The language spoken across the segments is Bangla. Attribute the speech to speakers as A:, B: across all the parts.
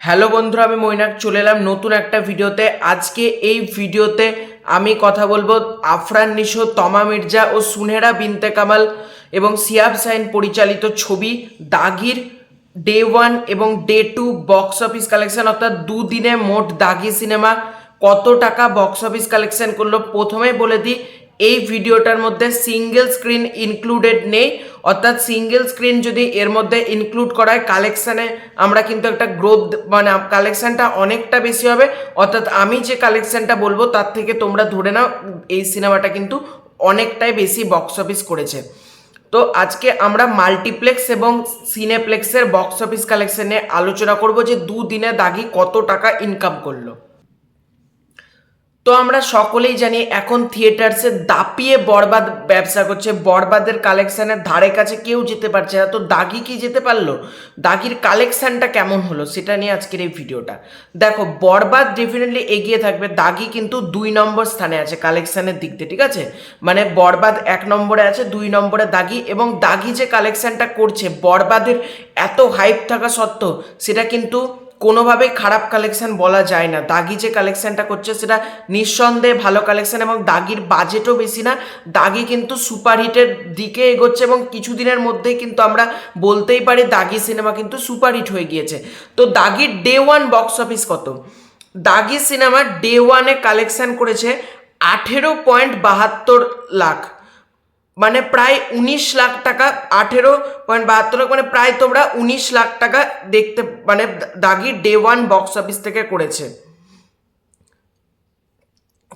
A: হ্যালো বন্ধুরা, আমি মৈনাক চলে এলাম নতুন একটা ভিডিওতে। আজকে এই ভিডিওতে আমি কথা বলবো আফরান নিশো, তমা মির্জা ও সুনেহরা বিনতে কামাল এবং সিয়াব শাহিন পরিচালিত ছবি দাগির ডে 1 এবং ডে 2 বক্স অফিস কালেকশন, অর্থাৎ দুদিনে মোট দাগি সিনেমা কত টাকা বক্স অফিস কালেকশন করলো। প্রথমেই বলে দিই, এই ভিডিওটার মধ্যে সিঙ্গেল স্ক্রিন ইনক্লুডেড নেই, অর্থাৎ সিঙ্গেল স্ক্রিন যদি এর মধ্যে ইনক্লুড করা হয় কালেকশানে আমরা কিন্তু একটা গ্রোথ, মানে কালেকশানটা অনেকটা বেশি হবে। অর্থাৎ আমি যে কালেকশানটা বলবো তার থেকে তোমরা ধরে নাও এই সিনেমাটা কিন্তু অনেকটাই বেশি বক্স অফিস করেছে। তো আজকে আমরা মাল্টিপ্লেক্স এবং সিনেপ্লেক্সের বক্স অফিস কালেকশন নিয়ে আলোচনা করব যে দুদিনে দাগি কত টাকা ইনকাম করলো। তো আমরা সকলেই জানি এখন থিয়েটার্সে দাপিয়ে বরবাদ ব্যবসা করছে, বরবাদের কালেকশানের ধারে কাছে কেউ যেতে পারছে না। তো দাগি কি যেতে পারলো? দাগির কালেকশানটা কেমন হলো সেটা নিয়ে আজকের এই ভিডিওটা। দেখো, বরবাদ ডেফিনেটলি এগিয়ে থাকবে, দাগি কিন্তু 2 নম্বর স্থানে আছে কালেকশানের দিক দিয়ে, ঠিক আছে? মানে বরবাদ 1 নম্বরে আছে, 2 নম্বরে দাগি। এবং দাগি যে কালেকশানটা করছে বরবাদের এত হাইপ থাকা সত্ত্বেও সেটা কিন্তু কোনোভাবেই খারাপ কালেকশন বলা যায় না। দাগি যে কালেকশনটা করছে সেটা নিঃসন্দেহে ভালো কালেকশন এবং দাগির বাজেটও বেশি না। দাগি কিন্তু সুপারহিটের দিকে এগোচ্ছে এবং কিছুদিনের মধ্যেই কিন্তু আমরা বলতেই পারি দাগি সিনেমা কিন্তু সুপারহিট হয়ে গিয়েছে। তো দাগির ডে 1 বক্স অফিস কত? দাগি সিনেমা ডে 1-এ কালেকশন করেছে 18.72 লাখ, মানে প্রায় 19 লাখ টাকা। 18.72 লাখ মানে প্রায় তোমরা 19 লাখ টাকা দেখতে, মানে দাগি ডে 1 বক্স অফিস থেকে করেছে।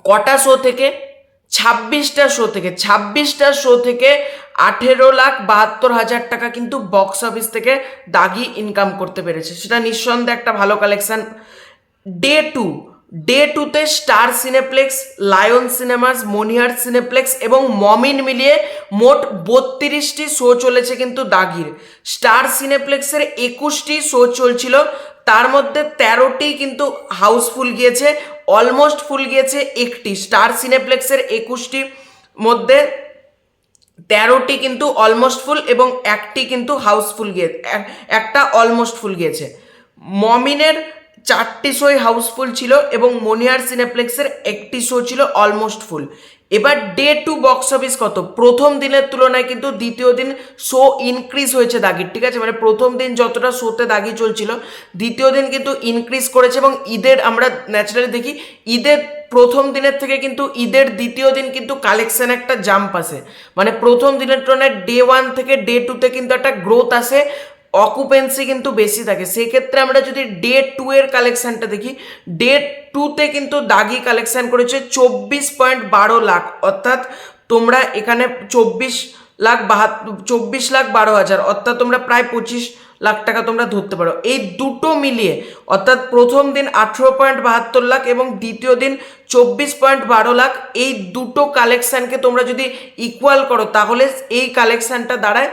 A: কটা শো থেকে? 26টা শো থেকে। 26টা শো থেকে 18,72,000 টাকা কিন্তু বক্স অফিস থেকে দাগি ইনকাম করতে পেরেছে, সেটা নিঃসন্দেহে একটা ভালো কালেকশন। ডে টুতে স্টার সিনেপ্লেক্স, লায়ন সিনেমাস, মনিহার সিনেপ্লেক্স এবং মমিন মিলিয়ে মোট 32টি শো চলেছে কিন্তু দাগির। স্টার সিনেপ্লেক্সের 21টি শো চলছিল, তার মধ্যে 13টি কিন্তু হাউসফুল গিয়েছে, অলমোস্ট ফুল গিয়েছে একটি। স্টার সিনেপ্লেক্সের 21টি মধ্যে 13টি কিন্তু অলমোস্ট ফুল এবং একটি কিন্তু হাউসফুল গিয়ে, একটা অলমোস্ট ফুল গিয়েছে। মমিনের 4টি শোই হাউসফুল ছিল এবং মনিহার সিনেপ্লেক্সের একটি শো ছিল অলমোস্ট ফুল। এবার ডে 2 বক্স অফিস কত? প্রথম দিনের তুলনায় কিন্তু দ্বিতীয় দিন শো ইনক্রিজ হয়েছে দাগির, ঠিক আছে? মানে প্রথম দিন যতটা শোতে দাগি চলছিল দ্বিতীয় দিন কিন্তু ইনক্রিজ করেছে। এবং ঈদের আমরা ন্যাচারালি দেখি ঈদের প্রথম দিনের থেকে কিন্তু ঈদের দ্বিতীয় দিন কিন্তু কালেকশন একটা জাম্প আসে, মানে প্রথম দিনের তুলনায় ডে 1 থেকে ডে 2-তে কিন্তু একটা গ্রোথ আসে, অকুপেন্সি কিন্তু বেশি থাকে। সেক্ষেত্রে আমরা যদি ডে 2 এর কালেকশনটা দেখি, ডে 2-তে কিন্তু দাগি কালেকশন করেছে 24.12 লাখ, অর্থাৎ তোমরা এখানে 24,12,000, অর্থাৎ তোমরা প্রায় 25 লাখ টাকা তোমরা ধরতে পারো। এই দুটো মিলিয়ে, অর্থাৎ প্রথম দিন 18.72 লাখ এবং দ্বিতীয় দিন 24.12 লাখ, এই দুটো কালেকশনকে তোমরা যদি ইকুয়াল করো তাহলে এই কালেকশনটা দাঁড়ায়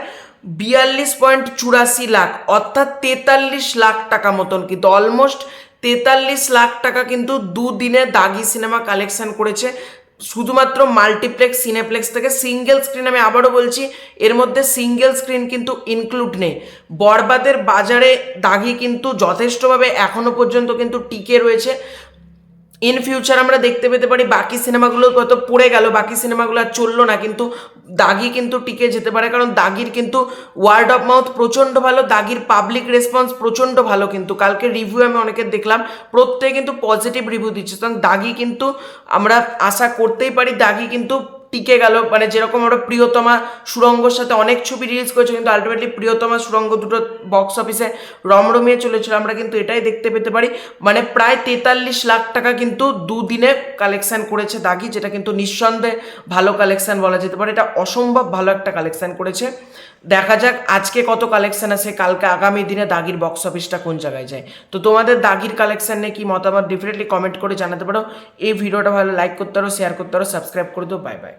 A: 42.84 লাখ, অর্থাৎ 43 লাখ টাকা মতন, কিন্তু অলমোস্ট 43 লাখ টাকা কিন্তু দুদিনে দাগি সিনেমা কালেকশন করেছে শুধুমাত্র মাল্টিপ্লেক্স সিনেপ্লেক্স থেকে। সিঙ্গেল স্ক্রিন, আমি আবারও বলছি, এর মধ্যে সিঙ্গেল স্ক্রিন কিন্তু ইনক্লুড নেই। বরবাদের বাজারে দাগি কিন্তু যথেষ্টভাবে এখনো পর্যন্ত কিন্তু টিকে রয়েছে। ইন ফিউচার আমরা দেখতে পেতে পারি বাকি সিনেমাগুলো হয়তো পড়ে গেল, বাকি সিনেমাগুলো আর চললো না, কিন্তু দাগি কিন্তু টিকে যেতে পারে, কারণ দাগির কিন্তু ওয়ার্ড অফ মাউথ প্রচণ্ড ভালো, দাগির পাবলিক রেসপন্স প্রচণ্ড ভালো। কিন্তু কালকে রিভিউ আমি অনেকে দেখলাম, প্রত্যেকে কিন্তু পজিটিভ রিভিউ দিচ্ছে, কারণ দাগি কিন্তু আমরা আশা করতেই পারি দাগি কিন্তু টিকে গেল। মানে যেরকম আমরা প্রিয়তমা সুরঙ্গর সাথে অনেক ছবি রিলিজ করেছে, কিন্তু আলটিমেটলি প্রিয়তমা সুরঙ্গ দুটো বক্স অফিসে রমরমিয়ে চলেছিল, আমরা কিন্তু এটাই দেখতে পেতে পারি। মানে প্রায় 43 লাখ টাকা কিন্তু দুদিনে কালেকশন করেছে দাগি, যেটা কিন্তু নিঃসন্দেহে ভালো কালেকশন বলা যেতে পারে। এটা অসম্ভব ভালো একটা কালেকশন করেছে। দেখা যাক আজকে কত কালেকশন আছে, কালকে আগামী দিনে দাগির বক্স অফিসটা কোন জায়গায় যায়। তো তোমাদের দাগির কালেকশন নিয়ে কি মতামত ডেফিনেটলি কমেন্ট করে জানাতে পারো। এই ভিডিওটা ভালো লাইক করতে পারো, শেয়ার করতে পারো, সাবস্ক্রাইব করে দাও। Bye bye.